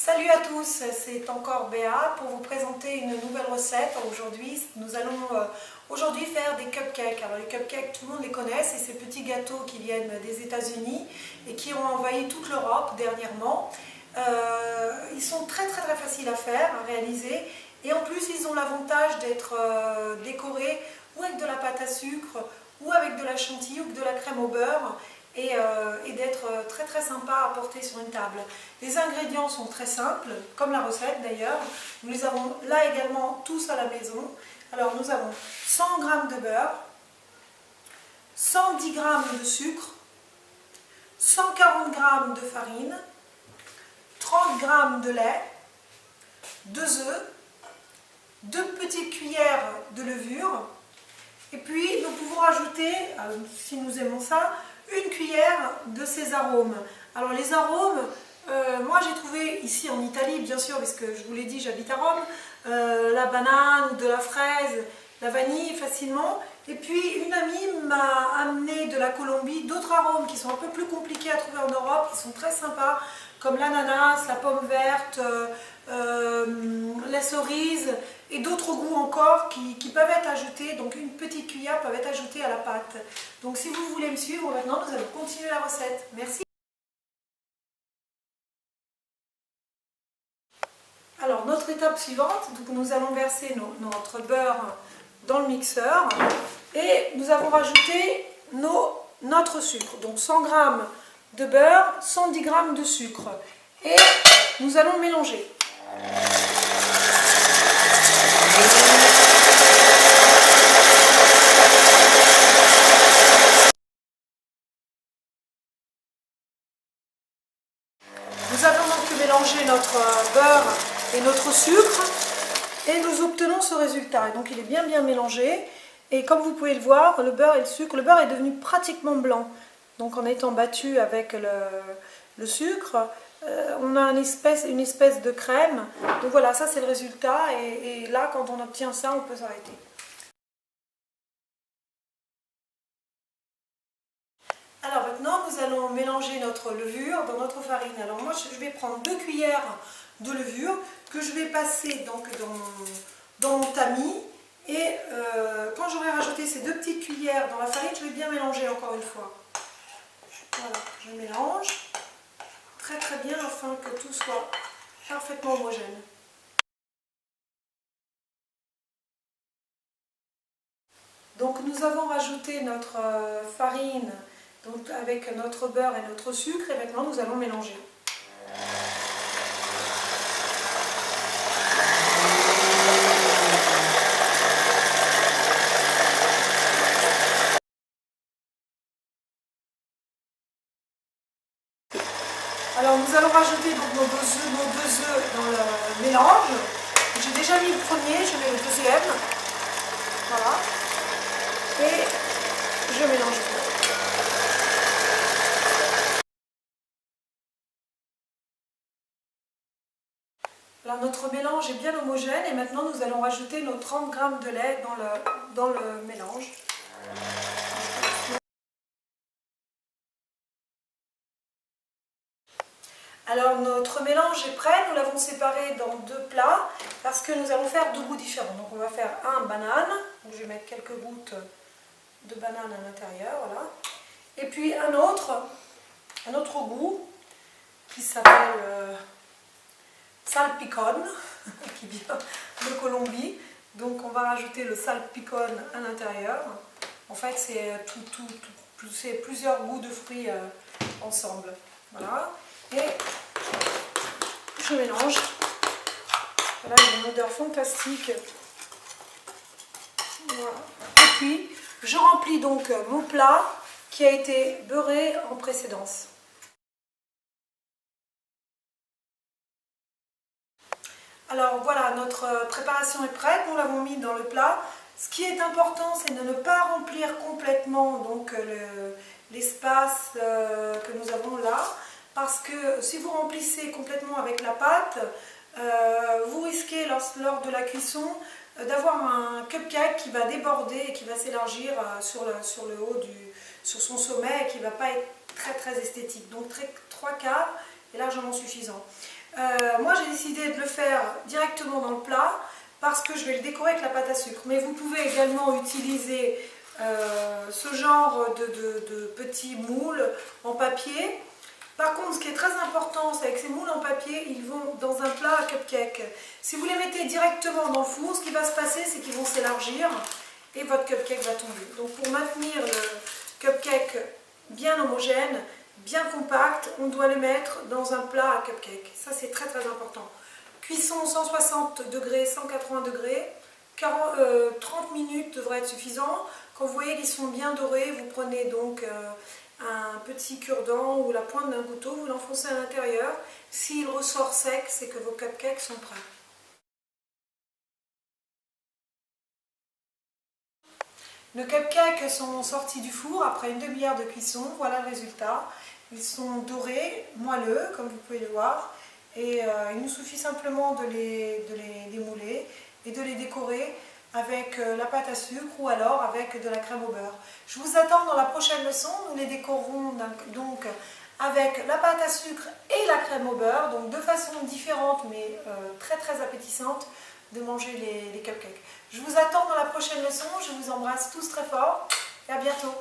Salut à tous, c'est encore Béa pour vous présenter une nouvelle recette. Aujourd'hui, nous allons aujourd'hui faire des cupcakes. Alors les cupcakes, tout le monde les connaît, c'est ces petits gâteaux qui viennent des États-Unis et qui ont envahi toute l'Europe dernièrement. Ils sont très faciles à faire, à réaliser, et en plus ils ont l'avantage d'être décorés ou avec de la pâte à sucre, ou avec de la chantilly ou de la crème au beurre, et d'être très sympa à porter sur une table. Les ingrédients sont très simples, comme la recette d'ailleurs. Nous les avons là également tous à la maison. Alors nous avons 100 g de beurre, 110 g de sucre, 140 g de farine, 30 g de lait, 2 œufs, 2 petites cuillères de levure, et puis nous pouvons rajouter, si nous aimons ça, une cuillère de ces arômes. Alors les arômes, moi j'ai trouvé ici en Italie, bien sûr, parce que je vous l'ai dit, j'habite à Rome, la banane, de la fraise, la vanille facilement. Et puis une amie m'a amené de la Colombie d'autres arômes qui sont un peu plus compliqués à trouver en Europe, qui sont très sympas, comme l'ananas, la pomme verte, la cerise et d'autres goûts encore qui peuvent être ajoutés, donc une petite cuillère peut être ajoutée à la pâte. Donc si vous voulez me suivre, maintenant nous allons continuer la recette. Merci. Alors notre étape suivante, donc nous allons verser notre beurre dans le mixeur et nous avons rajouté notre sucre, donc 100 g de beurre, 110 g de sucre, et nous allons mélanger. Nous avons donc mélangé notre beurre et notre sucre et nous obtenons ce résultat. Et donc il est bien mélangé, et comme vous pouvez le voir, le beurre et le sucre, le beurre est devenu pratiquement blanc. Donc en étant battu avec le sucre, on a une espèce de crème. Donc voilà, ça c'est le résultat, et là quand on obtient ça, on peut s'arrêter. Alors maintenant nous allons mélanger notre levure dans notre farine. Alors moi je vais prendre 2 cuillères de levure que je vais passer donc dans mon tamis, et quand j'aurai rajouté ces 2 petites cuillères dans la farine, je vais bien mélanger encore une fois. Voilà, je mélange très bien afin que tout soit parfaitement homogène. Donc nous avons rajouté notre farine donc avec notre beurre et notre sucre, et maintenant nous allons mélanger. Alors nous allons rajouter donc nos deux œufs dans le mélange. J'ai déjà mis le premier, je mets le deuxième. Voilà. Et je mélange tout. Alors notre mélange est bien homogène, et maintenant nous allons rajouter nos 30 g de lait dans le mélange. Alors notre mélange est prêt, nous l'avons séparé dans 2 plats parce que nous allons faire 2 goûts différents. Donc on va faire un banane, donc je vais mettre quelques gouttes de banane à l'intérieur, voilà. Et puis un autre goût qui s'appelle salpicón, qui vient de Colombie. Donc on va rajouter le salpicón à l'intérieur. En fait c'est plusieurs goûts de fruits ensemble. Voilà. Et je mélange. Voilà, il y a une odeur fantastique. Voilà. Et puis je remplis donc mon plat qui a été beurré en précédence. Alors voilà, notre préparation est prête, nous l'avons mis dans le plat. Ce qui est important, c'est de ne pas remplir complètement donc l'espace que nous avons là, parce que si vous remplissez complètement avec la pâte, vous risquez lors de la cuisson d'avoir un cupcake qui va déborder et qui va s'élargir sur le haut, sur son sommet, et qui ne va pas être très esthétique. Donc 3/4 est largement suffisant. Moi j'ai décidé de le faire directement dans le plat parce que je vais le décorer avec la pâte à sucre. Mais vous pouvez également utiliser ce genre de petits moules en papier. Par contre, ce qui est très important, c'est avec ces moules en papier, ils vont dans un plat à cupcake. Si vous les mettez directement dans le four, ce qui va se passer, c'est qu'ils vont s'élargir et votre cupcake va tomber. Donc pour maintenir le cupcake bien homogène, bien compact, on doit le mettre dans un plat à cupcake. Ça, c'est très très important. Cuisson 160 degrés, 180 degrés, 30 minutes devrait être suffisant. Quand vous voyez qu'ils sont bien dorés, vous prenez donc un petit cure-dent ou la pointe d'un couteau, vous l'enfoncez à l'intérieur. S'il ressort sec, c'est que vos cupcakes sont prêts. Nos cupcakes sont sortis du four après une demi-heure de cuisson. Voilà le résultat. Ils sont dorés, moelleux, comme vous pouvez le voir. Et il nous suffit simplement de les démouler et de les décorer avec la pâte à sucre ou alors avec de la crème au beurre. Je vous attends dans la prochaine leçon. Nous les décorerons donc avec la pâte à sucre et la crème au beurre, donc de façon différente mais très très appétissante de manger les cupcakes. Je vous attends dans la prochaine leçon. Je vous embrasse tous très fort et à bientôt.